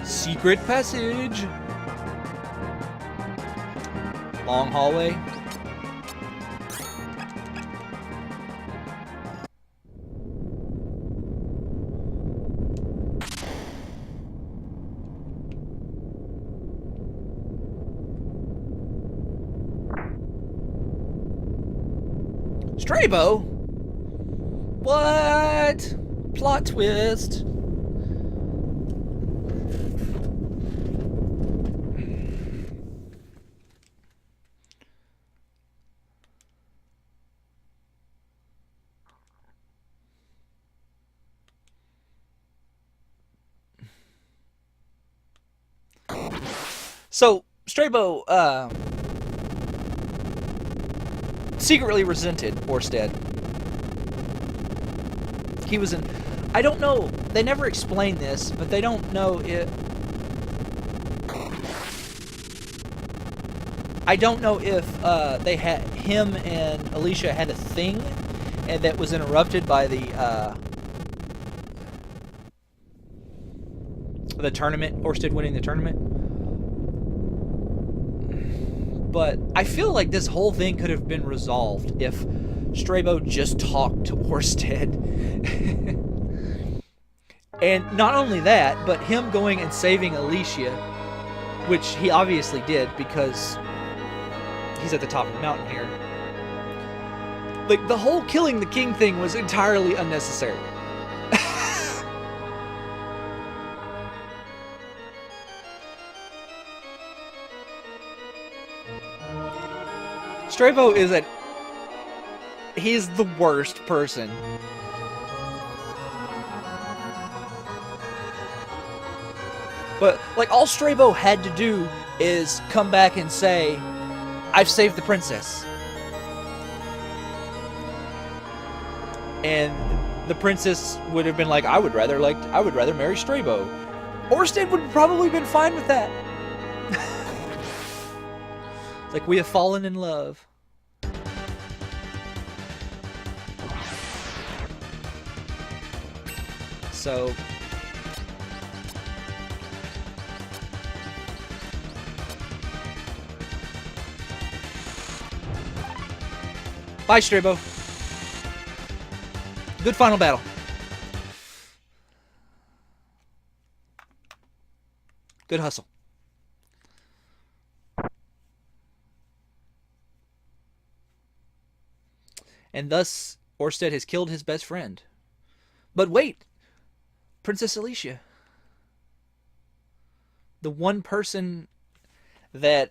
Secret passage. Long hallway. Strabo? What? Plot twist. So, Strabo, secretly resented Orsted. He was in... I don't know, they never explain this, but they don't know if... I don't know if they had... him and Alicia had a thing, and that was interrupted by the tournament, Orsted winning the tournament. But I feel like this whole thing could have been resolved if Strabo just talked to Orsted. And not only that, but him going and saving Alicia, which he obviously did because he's at the top of the mountain here. Like, the whole killing the king thing was entirely unnecessary. Strabo is he's the worst person. But, like, all Strabo had to do is come back and say, I've saved the princess. And the princess would have been like, I would rather marry Strabo. Orsted would have probably been fine with that. Like, we have fallen in love. So... bye, Strabo. Good final battle. Good hustle. And thus, Orsted has killed his best friend. But wait! Princess Alicia. The one person that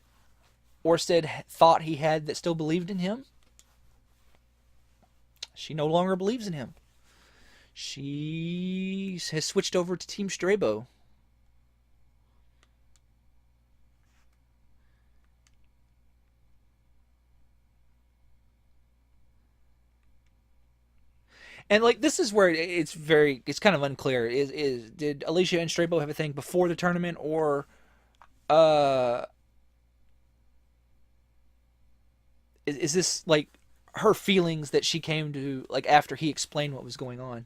Orsted thought he had that still believed in him, she no longer believes in him. She has switched over to Team Strabo. And, like, this is where it's kind of unclear. Did Alicia and Strabo have a thing before the tournament, or is this, like, her feelings that she came to, like, after he explained what was going on?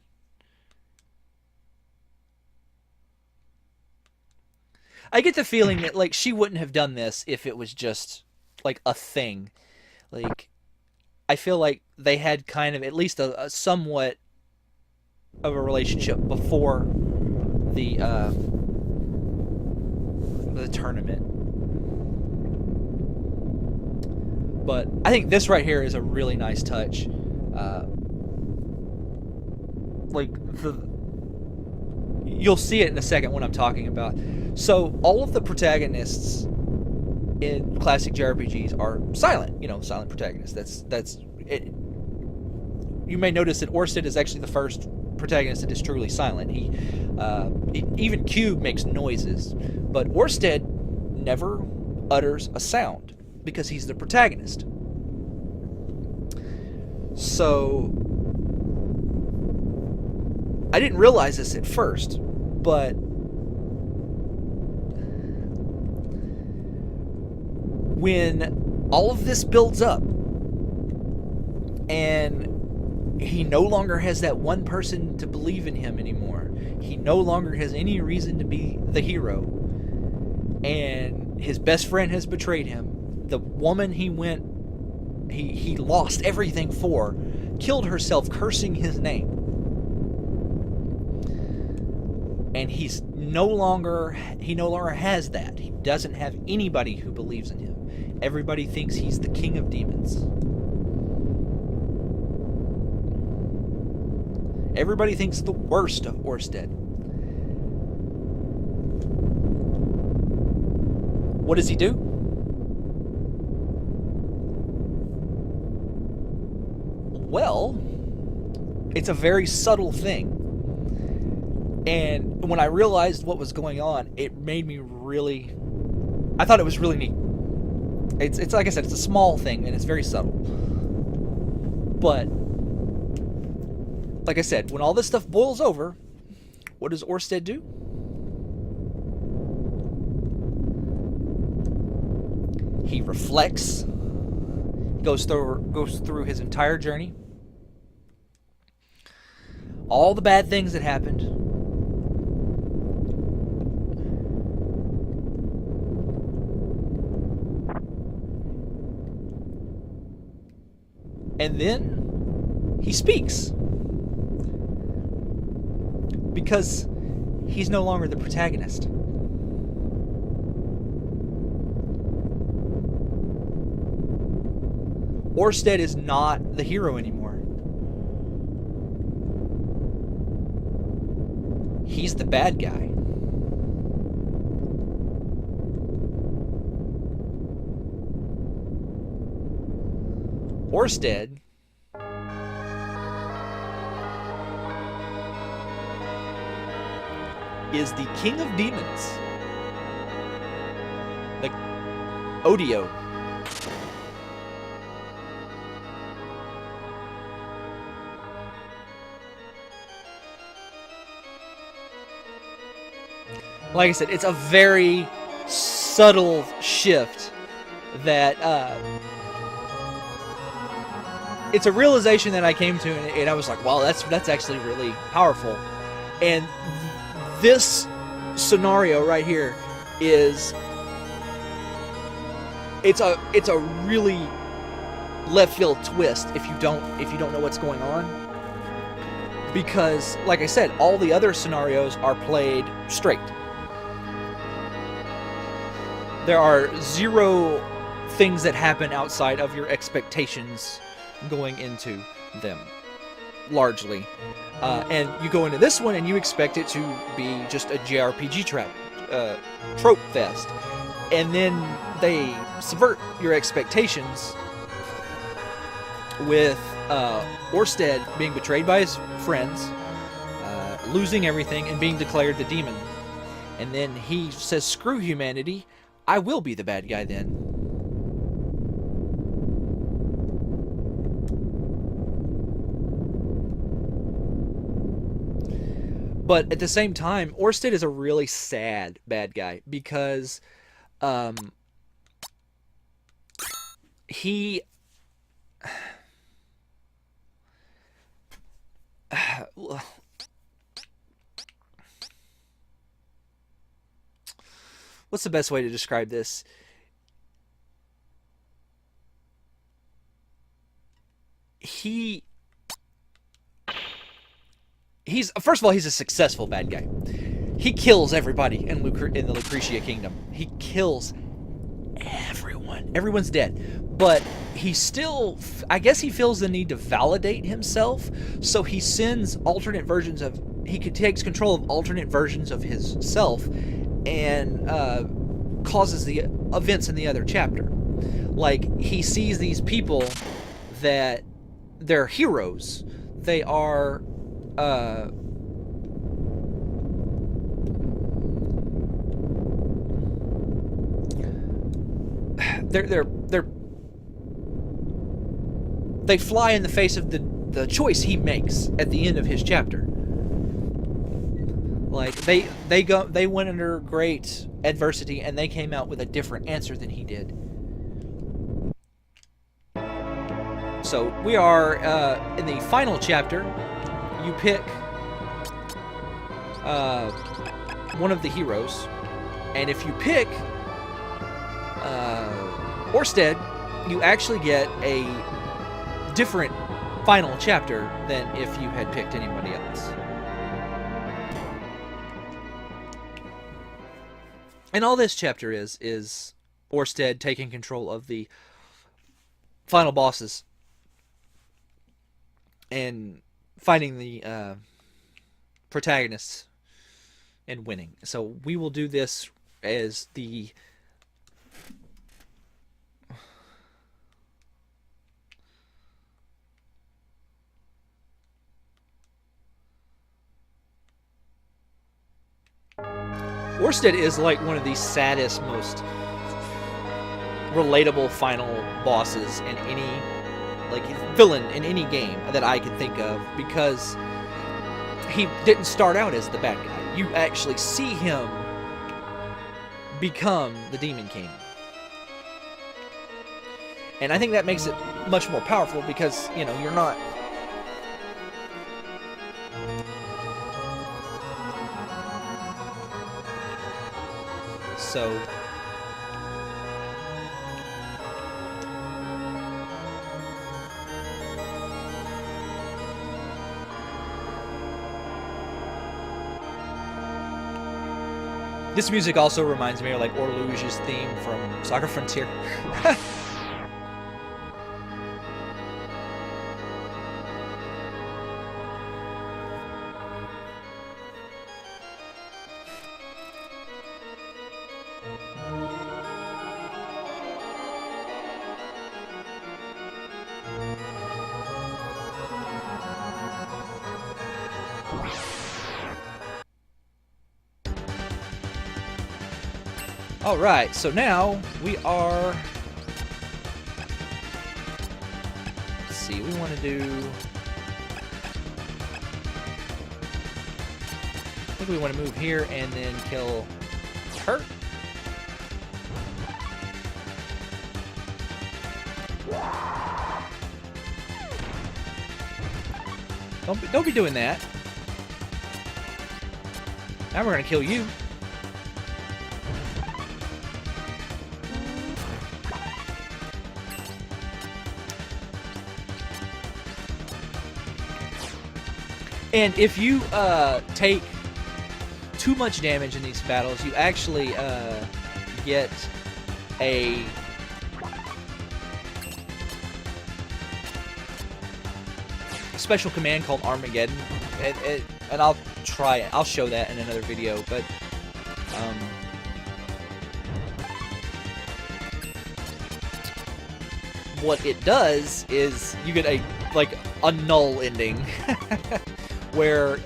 I get the feeling that, like, she wouldn't have done this if it was just, like, a thing. Like, I feel like they had kind of at least a somewhat of a relationship before the tournament. But I think this right here is a really nice touch. You'll see it in a second what I'm talking about. So all of the protagonists in classic JRPGs are silent. You know, silent protagonists. That's it. You may notice that Orsted is actually the first protagonist that is truly silent. Even Cube makes noises, but Orsted never utters a sound because he's the protagonist. So I didn't realize this at first, but when all of this builds up and he no longer has that one person to believe in him anymore. He no longer has any reason to be the hero. And his best friend has betrayed him. The woman he lost everything for, killed herself cursing his name. And he no longer has that. He doesn't have anybody who believes in him. Everybody thinks he's the king of demons. Everybody thinks the worst of Orsted. What does he do? Well, it's a very subtle thing. And when I realized what was going on, it made me really... I thought it was really neat. It's like I said, it's a small thing, and it's very subtle. But, like I said, when all this stuff boils over, what does Orsted do? He reflects, goes through his entire journey, all the bad things that happened, and then he speaks, because he's no longer the protagonist. Orsted is not the hero anymore. He's the bad guy. Orsted is the king of demons. The Odio. Like I said, it's a very subtle shift that it's a realization that I came to, and I was like, wow, that's actually really powerful. And this scenario right here is it's a really left field twist if you don't know what's going on. Because, like I said, all the other scenarios are played straight. There are zero things that happen outside of your expectations going into them, largely. And you go into this one and you expect it to be just a JRPG trope fest. And then they subvert your expectations with Orsted being betrayed by his friends, losing everything, and being declared the demon. And then he says, screw humanity, I will be the bad guy then. But at the same time, Orsted is a really sad bad guy because he... What's the best way to describe this? He's first of all, he's a successful bad guy. He kills everybody in the Lucretia Kingdom. He kills everyone. Everyone's dead. But he still, I guess he feels the need to validate himself, so he sends alternate versions of, he takes control of alternate versions of his self and causes the events in the other chapter. Like, he sees these people that they're heroes. They are they fly in the face of the choice he makes at the end of his chapter. Like, they went under great adversity and they came out with a different answer than he did. So we are in the final chapter. You pick one of the heroes, and if you pick Orsted, you actually get a different final chapter than if you had picked anybody else. And all this chapter is Orsted taking control of the final bosses and finding the protagonists and winning. So we will do this as the Orsted is like one of the saddest, most relatable final bosses in any, like, villain in any game that I can think of, because he didn't start out as the bad guy. You actually see him become the Demon King. And I think that makes it much more powerful because, you know, you're not... So... This music also reminds me of, like, Orluge's theme from Soccer Frontier. Alright, so now we are... Let's see, we want to do... I think we want to move here and then kill her. Don't be doing that. Now we're going to kill you. And if you take too much damage in these battles, you actually get a special command called Armageddon, and I'll try it. I'll show that in another video, but what it does is you get a null ending where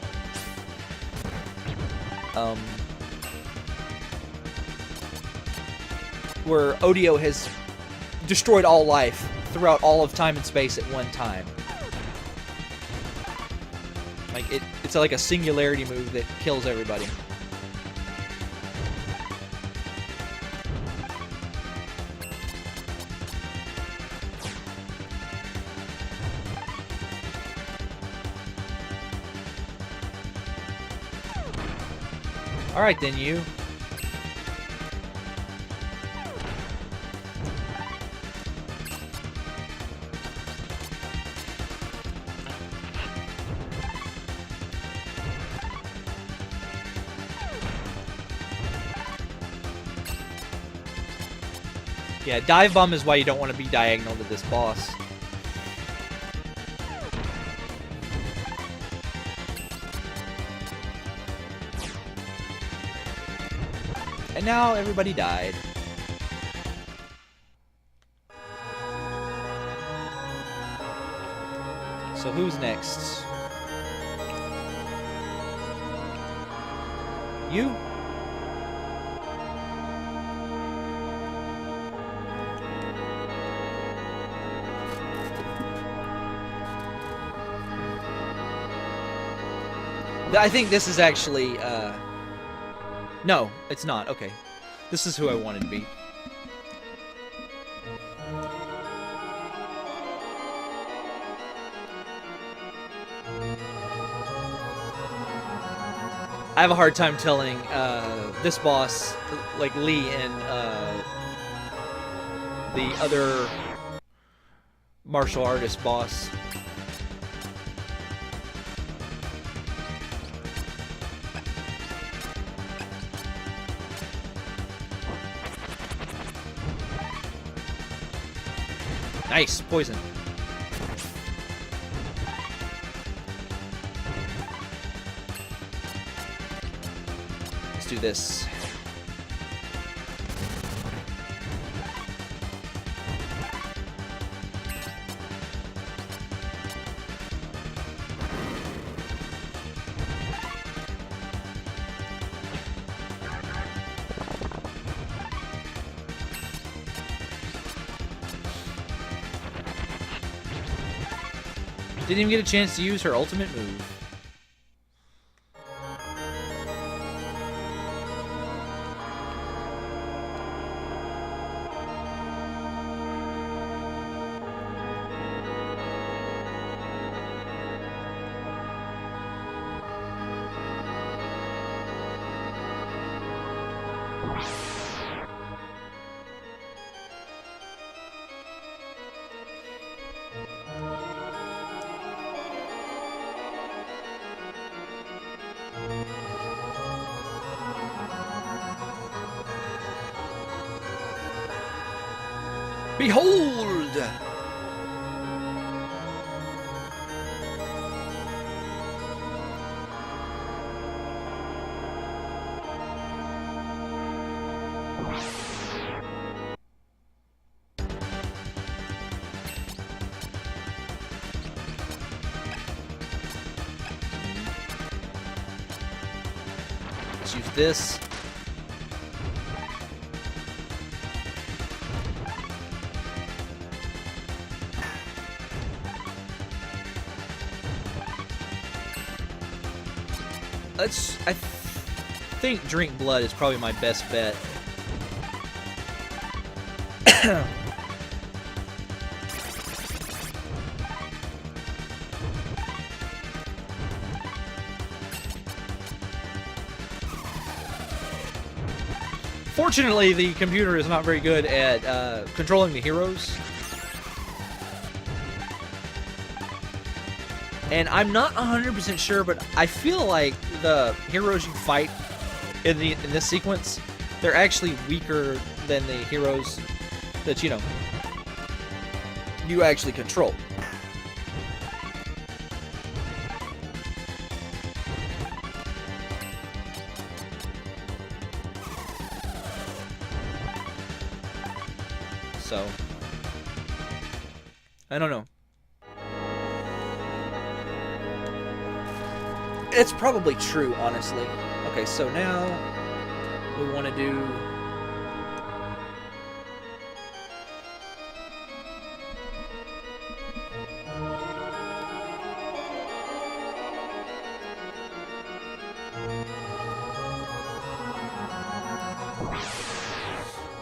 Odio has destroyed all life throughout all of time and space at one time. Like it's like a singularity move that kills everybody. Alright then, you. Yeah, dive bomb is why you don't want to be diagonal to this boss. And now everybody died. So who's next? You? I think this is actually, no, it's not. Okay. This is who I wanted to be. I have a hard time telling this boss, like Lee, and the other martial artist boss. Nice poison. Let's do this. Didn't even get a chance to use her ultimate move. Behold! Let's use this. I think Drink Blood is probably my best bet. Fortunately, the computer is not very good at controlling the heroes. And I'm not 100% sure, but I feel like the heroes you fight in this sequence, they're actually weaker than the heroes that, you know, you actually control. So, I don't know. It's probably true, honestly. Okay, so now we want to do...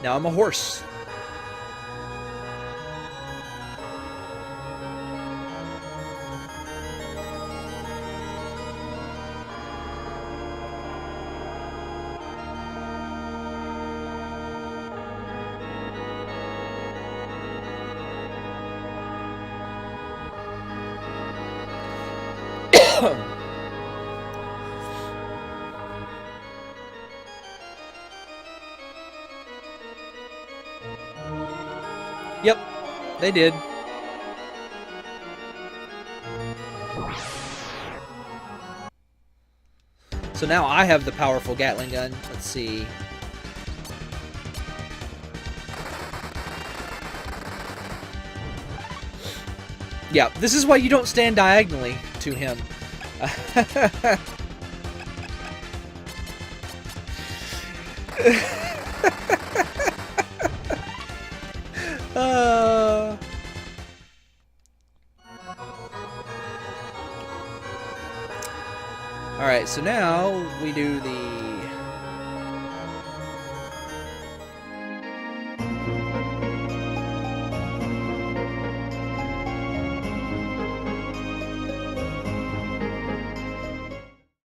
Now I'm a horse. Yep, they did. So now I have the powerful Gatling gun. Let's see. Yeah, this is why you don't stand diagonally to him. Alright, so now we do the